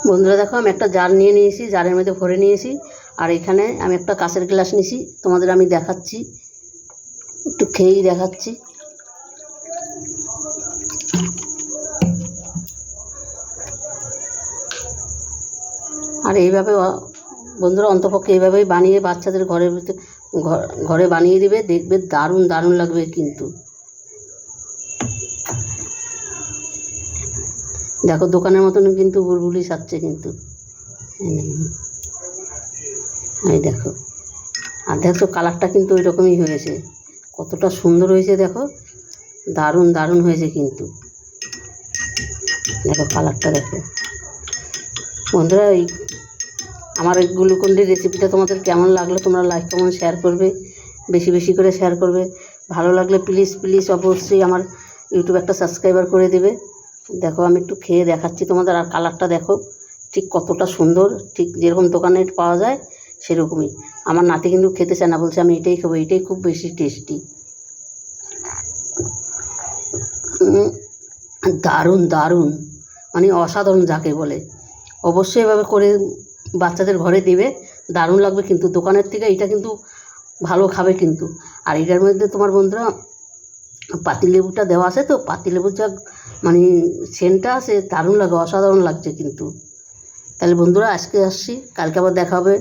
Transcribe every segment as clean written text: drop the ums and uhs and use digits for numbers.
বন্ধুরা দেখো, আমি একটা জার নিয়ে নিয়েছি, জারের মধ্যে ভরে নিয়েছি। আর এখানে আমি একটা কাঁচের গ্লাস নিয়েছি, তোমাদের আমি দেখাচ্ছি, একটু খেয়েই দেখাচ্ছি। আর এইভাবে বন্ধুরা অন্তপক্ষে এইভাবেই বানিয়ে বাচ্চাদের ঘরে বানিয়ে দিবে, দেখবে দারুণ দারুণ লাগবে। কিন্তু দেখো দোকানের মতন কিন্তু বুলবুলি সাজছে কিন্তু, এই দেখো। আর দেখো কালারটা কিন্তু ওই রকমই হয়েছে, কতটা সুন্দর হয়েছে দেখো, দারুণ দারুণ হয়েছে কিন্তু। দেখো কালারটা দেখো। বন্ধুরা আমার এই গ্লুকন্ডির রেসিপিটা তোমাদের কেমন লাগলো তোমরা লাইক কমেন্ট শেয়ার করবে, বেশি বেশি করে শেয়ার করবে। ভালো লাগলে প্লিজ প্লিজ অবশ্যই আমার ইউটিউব একটা সাবস্ক্রাইবার করে দেবে। দেখো আমি একটু খেয়ে দেখাচ্ছি তোমাদের। আর কালারটা দেখো ঠিক কতটা সুন্দর, ঠিক যেরকম দোকানে পাওয়া যায় সেরকমই। আমার নাতি কিন্তু খেতে চায় না, বলছে আমি এটাই খাবো, এটাই খুব বেশি টেস্টি। দারুণ দারুণ, মানে অসাধারণ যাকে বলে। অবশ্যই এভাবে করে বাচ্চাদের ঘরে দেবে, দারুণ লাগবে কিন্তু। দোকানের থেকে এটা কিন্তু ভালো খাবে কিন্তু। আর এটার মধ্যে তোমার বন্ধুরা পাতিলেবুটা দেওয়া আছে, তো পাতিলেবুর যা মানে সেন্টটা আছে, দারুণ লাগে, অসাধারণ লাগছে কিন্তু। তাহলে বন্ধুরা আজকে আসছি, কালকে আবার দেখা হবে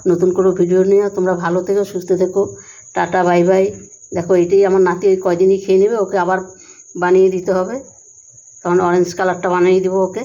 নতুন কোনো ভিডিও নিয়ে। তোমরা ভালো থেকো, সুস্থ থেকো, টাটা বাই বাই। দেখো এটাই আমার নাতি ওই কয়দিনই খেয়ে নেবে, ওকে আবার বানিয়ে দিতে হবে, তখন অরেঞ্জ কালারটা বানিয়ে দেবো ওকে।